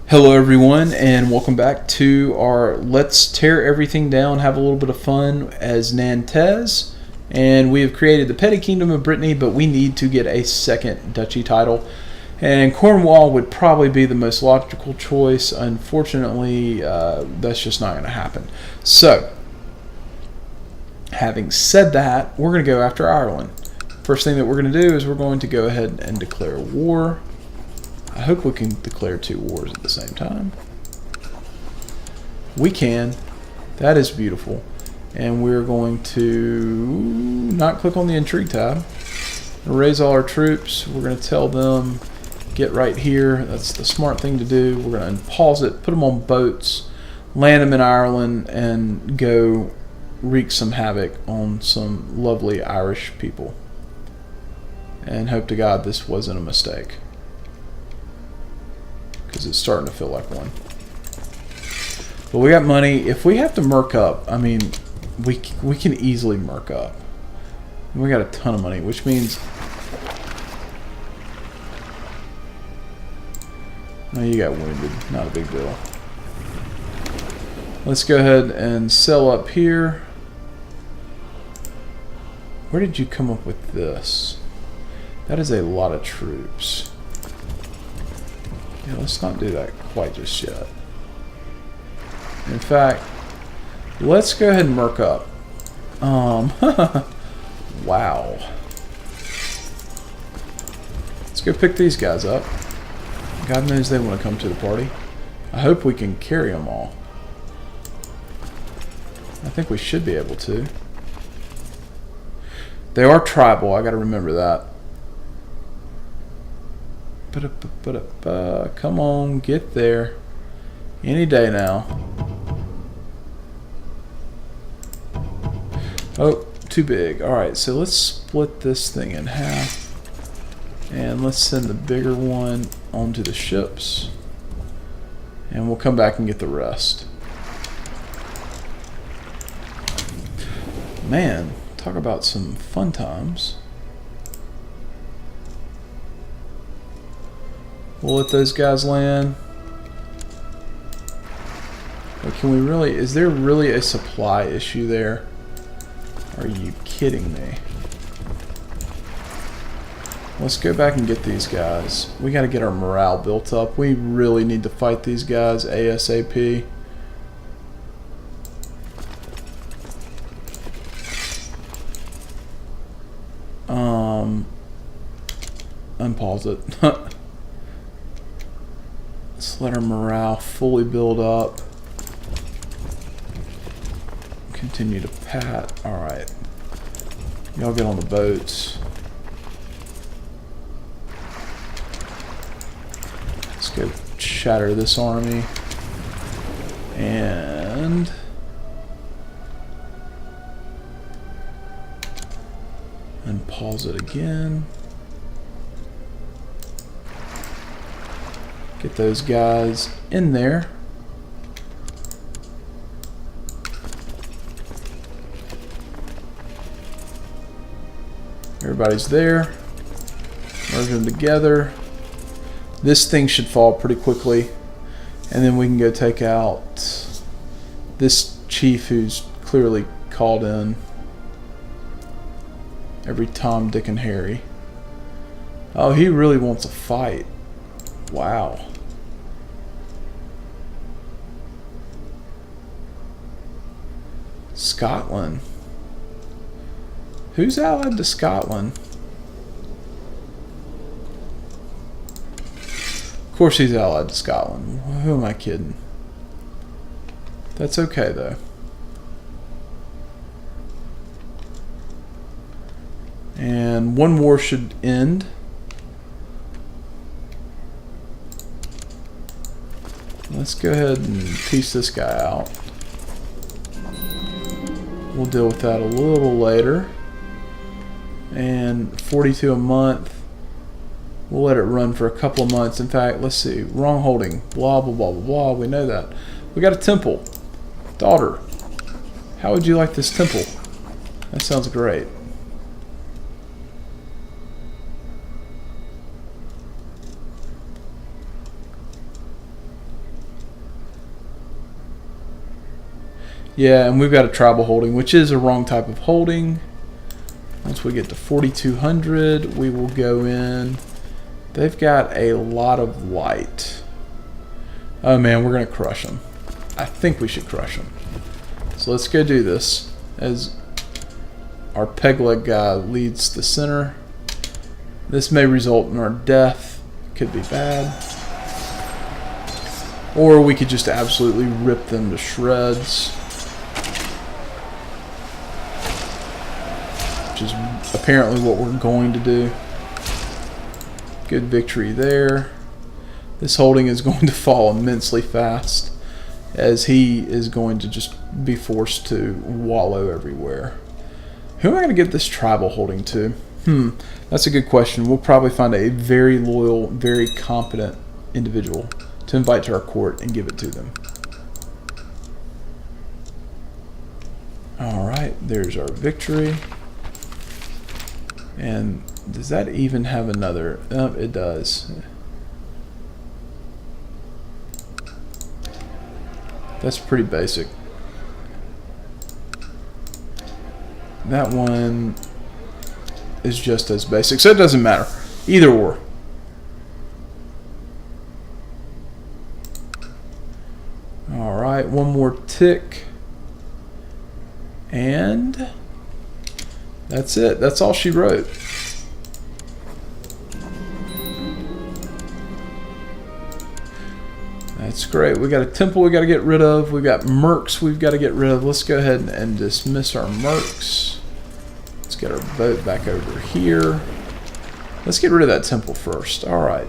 Hello everyone and welcome back to our Let's Tear Everything Down, have a little bit of fun as Nantes. And we have created the Petty Kingdom of Brittany, but we need to get a second duchy title. And Cornwall would probably be the most logical choice. Unfortunately, that's just not going to happen. So, having said that, we're going to go after Ireland. First thing that we're going to do is we're going to go ahead and declare war. I hope we can declare two wars at the same time. We can. That is beautiful. And we're going to not click on the intrigue tab. Raise all our troops. We're going to tell them, get right here. That's the smart thing to do. We're going to pause it, put them on boats, land them in Ireland, and go wreak some havoc on some lovely Irish people. And hope to God this wasn't a mistake, because it's starting to feel like one. But we got money. If we have to merc up, I mean, we can easily merc up. And we got a ton of money, which means... Oh, you got wounded. Not a big deal. Let's go ahead and sell up here. Where did you come up with this? That is a lot of troops. Yeah, let's not do that quite just yet. In fact, let's go ahead and merc up. Wow. Let's go pick these guys up. God knows they want to come to the party. I hope we can carry them all. I think we should be able to. They are tribal, I gotta remember that. Come on, get there. Any day now. Oh, too big. Alright, so let's split this thing in half. And let's send the bigger one onto the ships. And we'll come back and get the rest. Man, talk about some fun times. We'll let those guys land. But can we really... Is there really a supply issue there? Are you kidding me? Let's go back and get these guys. We got to get our morale built up. We really need to fight these guys ASAP. Unpause it. Let's let our morale fully build up. Continue to pat. Alright. Y'all get on the boats. Let's go shatter this army. And... pause it again. Get those guys in there. Everybody's there. Merge them together. This thing should fall pretty quickly. And then we can go take out this chief who's clearly called in every Tom, Dick, and Harry. Oh, he really wants a fight. Wow. Scotland. Who's allied to Scotland? Of course he's allied to Scotland. Who am I kidding? That's okay though. And one war should end. Let's go ahead and piece this guy out. We'll deal with that a little later. And 42 a month. We'll let it run for a couple of months. In fact, let's see. Wrong holding. Blah, blah, blah, blah, blah. We know that. We got a temple. Daughter, how would you like this temple? That sounds great. Yeah, and we've got a tribal holding, which is a wrong type of holding. Once we get to 4,200, we will go in. They've got a lot of light. Oh man, we're going to crush them. I think we should crush them. So let's go do this as our peg leg guy leads the center. This may result in our death. Could be bad. Or we could just absolutely rip them to shreds. Which is apparently what we're going to do. Good victory there. This holding is going to fall immensely fast, as he is going to just be forced to wallow everywhere. Who am I going to give this tribal holding to? That's a good question. We'll probably find a very loyal, very competent individual to invite to our court and give it to them. Alright, there's our victory. And does that even have another? It does. That's pretty basic. That one is just as basic, so it doesn't matter. Either or. Alright, one more tick. And that's it. That's all she wrote. That's great. We got a temple we got to get rid of. We got mercs we've got to get rid of. Let's go ahead and dismiss our mercs. Let's get our boat back over here. Let's get rid of that temple first. Alright.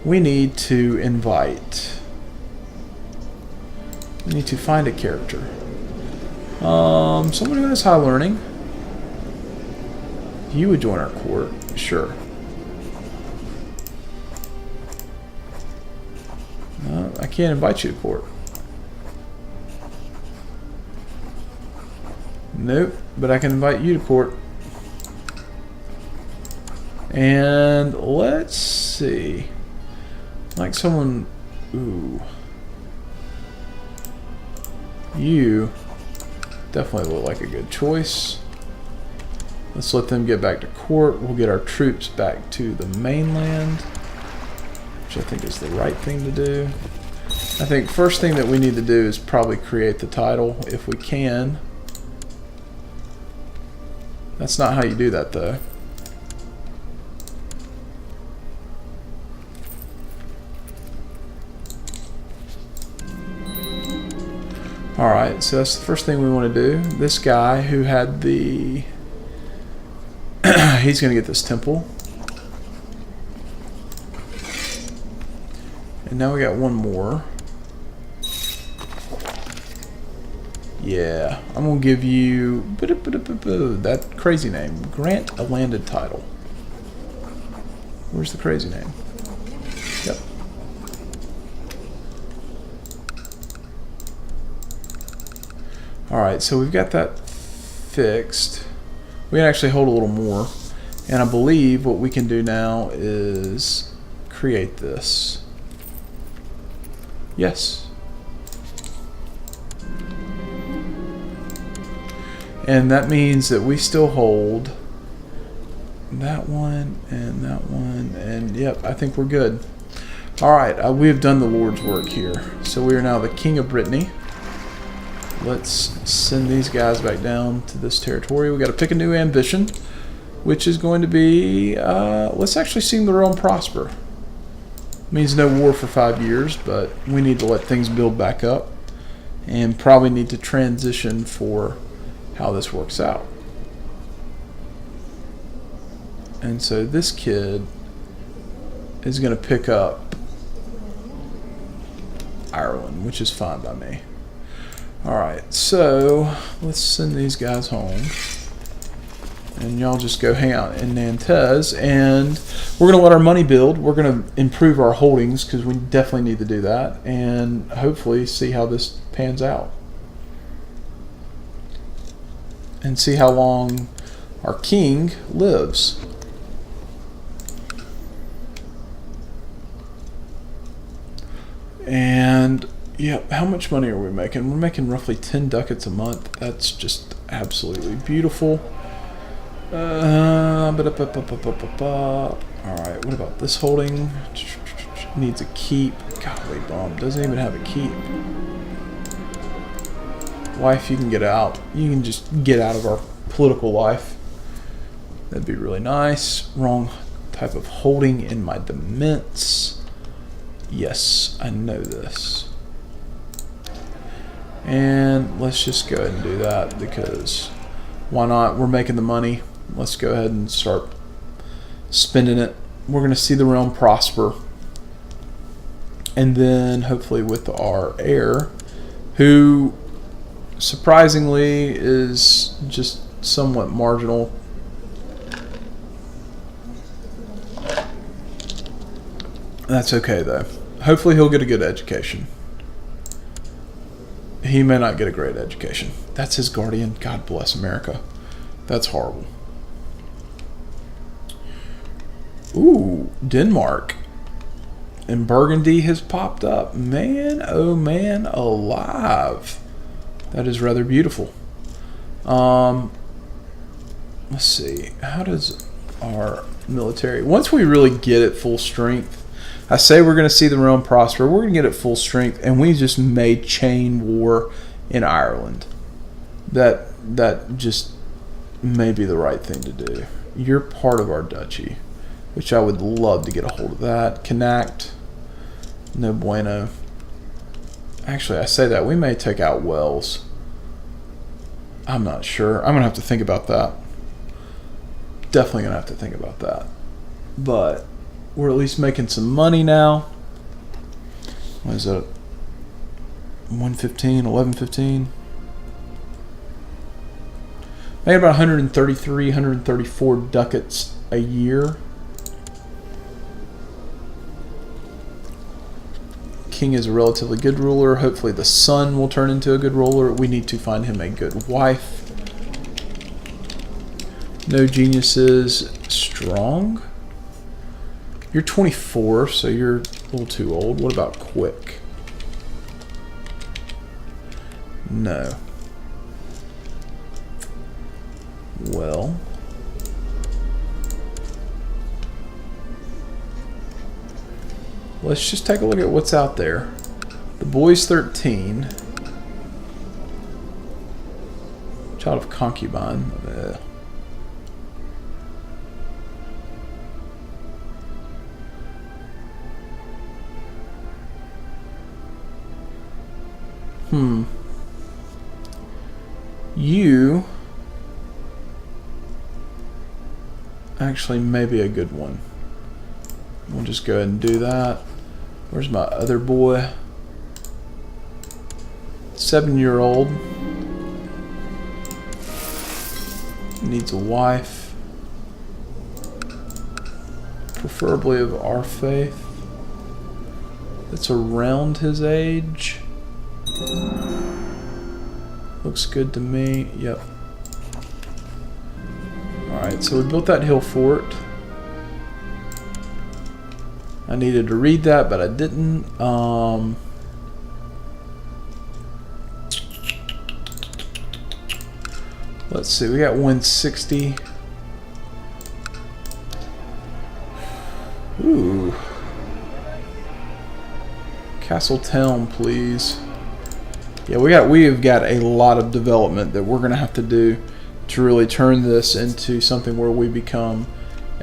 We need to invite. We need to find a character. Someone who has high learning. You would join our court. Sure. I can't invite you to court. Nope, but I can invite you to court. And let's see. Like someone... Ooh. You definitely look like a good choice. Let's let them get back to court. We'll get our troops back to the mainland, which I think is the right thing to do. I think first thing that we need to do is probably create the title if we can. That's not how you do that though. Alright, so that's the first thing we want to do. This guy who had the... he's going to get this temple. And now we got one more. Yeah, I'm going to give you that crazy name. Grant a landed title. Where's the crazy name? Yep. Alright, so we've got that fixed. We can actually hold a little more. And I believe what we can do now is create this. Yes. And that means that we still hold that one and that one. And yep, I think we're good. Alright, we have done the Lord's work here. So we are now the King of Brittany. Let's send these guys back down to this territory. We got to pick a new ambition, which is going to be, let's actually see the realm prosper. Means no war for 5 years, but we need to let things build back up and probably need to transition for how this works out. And so this kid is going to pick up Ireland, which is fine by me. Alright, so let's send these guys home. And y'all just go hang out in Nantes. And we're going to let our money build. We're going to improve our holdings because we definitely need to do that. And hopefully see how this pans out. And see how long our king lives. And Yeah, how much money are we making? We're making roughly 10 ducats a month. That's just absolutely beautiful. Alright, what about this holding? Needs a keep. Golly bum, doesn't even have a keep. Wife, you can get out. You can just get out of our political life. That'd be really nice. Wrong type of holding in my dements. Yes, I know this. And let's just go ahead and do that because why not? We're making the money. Let's go ahead and start spending it. We're going to see the realm prosper. And then hopefully with our heir, who surprisingly is just somewhat marginal. That's okay though. Hopefully he'll get a good education. He may not get a great education. That's his guardian. God bless America. That's horrible. Ooh, Denmark. And Burgundy has popped up. Man, oh man, alive. That is rather beautiful. Let's see. How does our military... Once we really get it full strength, I say we're going to see the realm prosper. We're going to get it full strength, and we just made chain war in Ireland. That just may be the right thing to do. You're part of our duchy, which I would love to get a hold of that. Connect. No bueno. Actually, I say that. We may take out Wales. I'm not sure. I'm going to have to think about that. Definitely going to have to think about that. But we're at least making some money now. What is it? 115, 1115. Made about 133, 134 ducats a year. King is a relatively good ruler. Hopefully the son will turn into a good ruler. We need to find him a good wife. No geniuses. Strong. You're 24, so you're a little too old. What about quick? No. Well. Let's just take a look at what's out there. The boy's 13. Child of concubine. You actually may be a good one. We'll just go ahead and do that. Where's my other boy? 7-year-old. Needs a wife. Preferably of our faith. That's around his age. Looks good to me. Yep. Alright, so we built that hill fort. I needed to read that, but I didn't. Let's see, we got 160. Ooh. Castle Town, please. Yeah, we have got a lot of development that we're going to have to do to really turn this into something where we become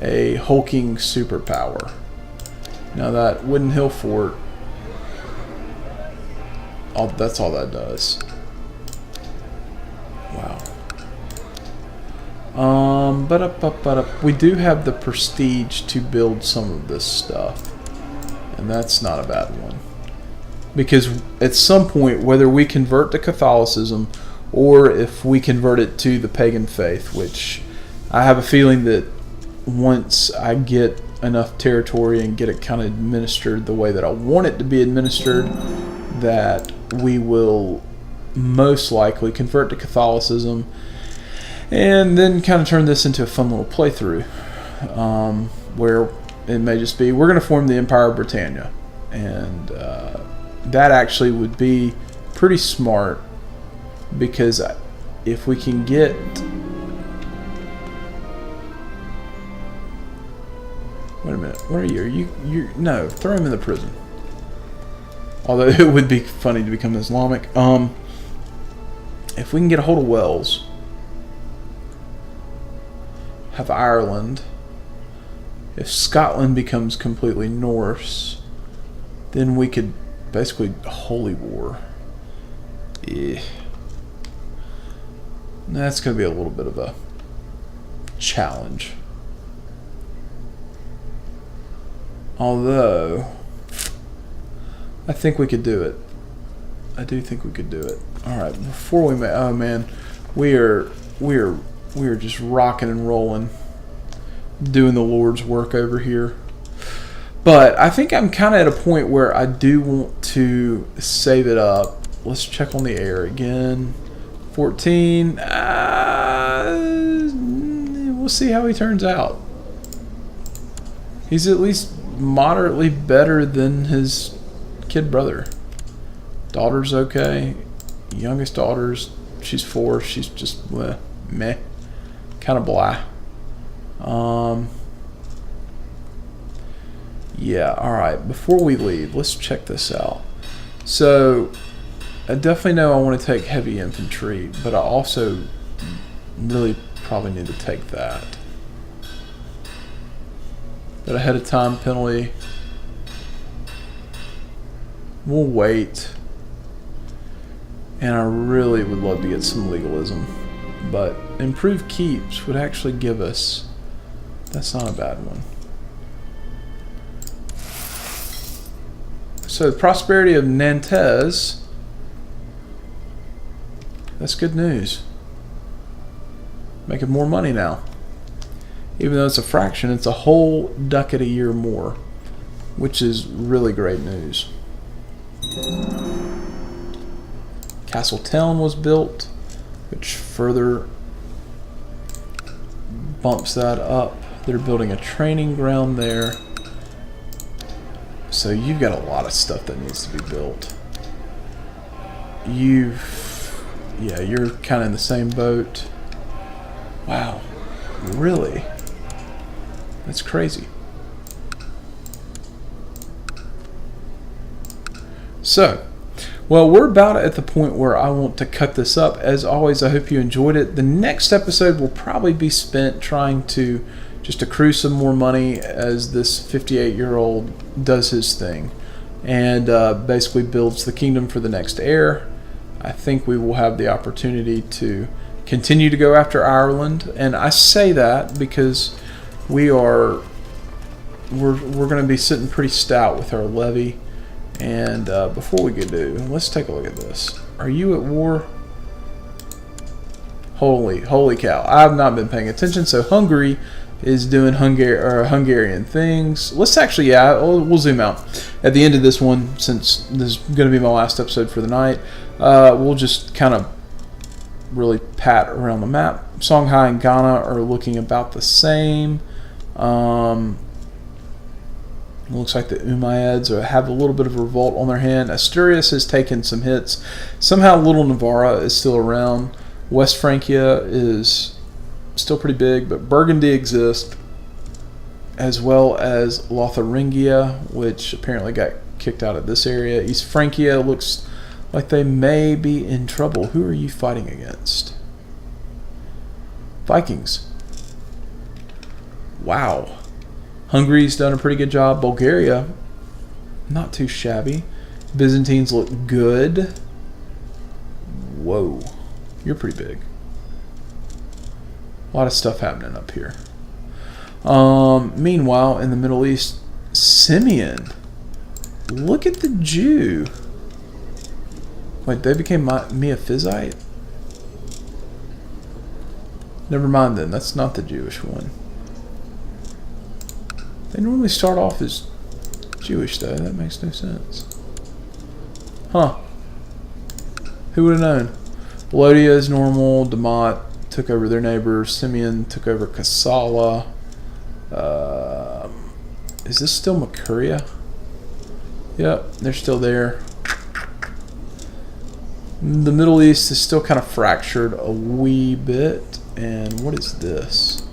a hulking superpower. Now that wooden hill fort, that's all that does. Wow. We do have the prestige to build some of this stuff, and that's not a bad one. Because at some point, whether we convert to Catholicism or if we convert it to the pagan faith, which I have a feeling that once I get enough territory and get it kind of administered the way that I want it to be administered, that we will most likely convert to Catholicism and then kind of turn this into a fun little playthrough, where it may just be, we're going to form the Empire of Britannia, and that actually would be pretty smart, because if we can get... Wait a minute. Where are you? No, throw him in the prison. Although it would be funny to become Islamic. If we can get a hold of Wales, have Ireland. If Scotland becomes completely Norse, then we could basically holy war. Yeah. That's going to be a little bit of a challenge. Although, I think we could do it. I do think we could do it. All right, before we oh man, we are just rocking and rolling, doing the Lord's work over here. But I think I'm kind of at a point where I do want to save it up. Let's check on the air again. 14. We'll see how he turns out. He's at least moderately better than his kid brother. Daughter's okay. Youngest daughter's, she's 4. She's just meh, kind of blah. Yeah. All right. Before we leave, let's check this out. So, I definitely know I want to take heavy infantry, but I also really probably need to take that. That ahead of time penalty. We'll wait. And I really would love to get some legalism. But improved keeps would actually give us... That's not a bad one. So the prosperity of Nantes. That's good news. Making more money now. Even though it's a fraction, it's a whole ducat a year more, which is really great news. Castle Town was built, which further bumps that up. They're building a training ground there. So you've got a lot of stuff that needs to be built. You're kind of in the same boat. Wow, really? That's crazy. So, well, we're about at the point where I want to cut this up. As always, I hope you enjoyed it. The next episode will probably be spent trying to just accrue some more money as this 58-year-old does his thing and basically builds the kingdom for the next heir. I think we will have the opportunity to continue to go after Ireland, and I say that because we're going to be sitting pretty stout with our levy. And before we do, let's take a look at this. Are you at war? Holy cow! I've not been paying attention. So Hungary is doing Hungarian things. Let's actually, we'll zoom out at the end of this one, since this is going to be my last episode for the night. We'll just kind of really pat around the map. Songhai and Ghana are looking about the same. Looks like the Umayyads have a little bit of a revolt on their hand. Asturias has taken some hits. Somehow Little Navarra is still around. West Francia is still pretty big, but Burgundy exists, as well as Lotharingia, which apparently got kicked out of this area. East Francia looks like they may be in trouble. Who are you fighting against? Vikings. Wow. Hungary's done a pretty good job. Bulgaria, not too shabby. Byzantines look good. Whoa. You're pretty big. A lot of stuff happening up here. Meanwhile, in the Middle East, Simeon. Look at the Jew. Wait, they became Miaphysite? Never mind then. That's not the Jewish one. They normally start off as Jewish, though. That makes no sense. Huh. Who would have known? Lottia is normal. Damat took over their neighbors. Simeon took over Kassala. Is this still Makuria? Yep, they're still there. The Middle East is still kind of fractured a wee bit. And what is this?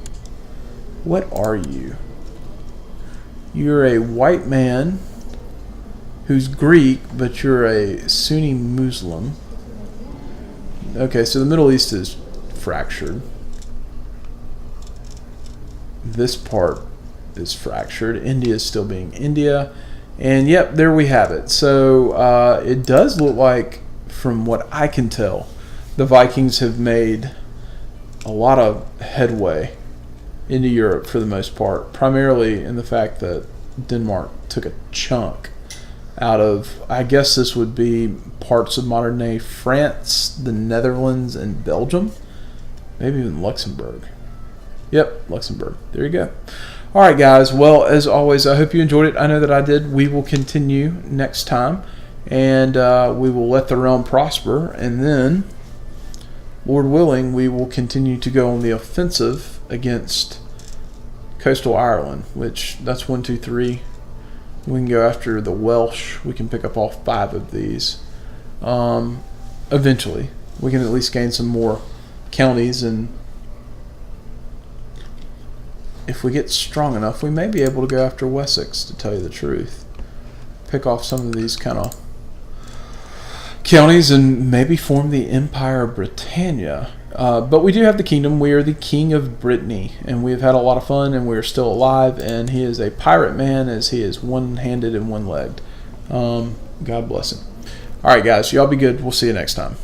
What are you? You're a white man who's Greek, but you're a Sunni Muslim. Okay, so the Middle East is fractured. This part is fractured. India is still being India. And yep, there we have it. So it does look like, from what I can tell, the Vikings have made a lot of headway into Europe for the most part, primarily in the fact that Denmark took a chunk out of, I guess this would be parts of modern day France, the Netherlands, and Belgium. Maybe even Luxembourg. Yep, Luxembourg. There you go. All right, guys. Well, as always, I hope you enjoyed it. I know that I did. We will continue next time, and we will let the realm prosper, and then, Lord willing, we will continue to go on the offensive against coastal Ireland, which that's 1, 2, 3. We can go after the Welsh. We can pick up all 5 of these. Eventually, we can at least gain some more counties, and if we get strong enough, we may be able to go after Wessex, to tell you the truth. Pick off some of these kind of counties and maybe form the Empire of Britannia. But we do have the kingdom. We are the king of Brittany, and we have had a lot of fun, and we are still alive, and he is a pirate man, as he is one-handed and one-legged. God bless him. All right, guys, y'all be good. We'll see you next time.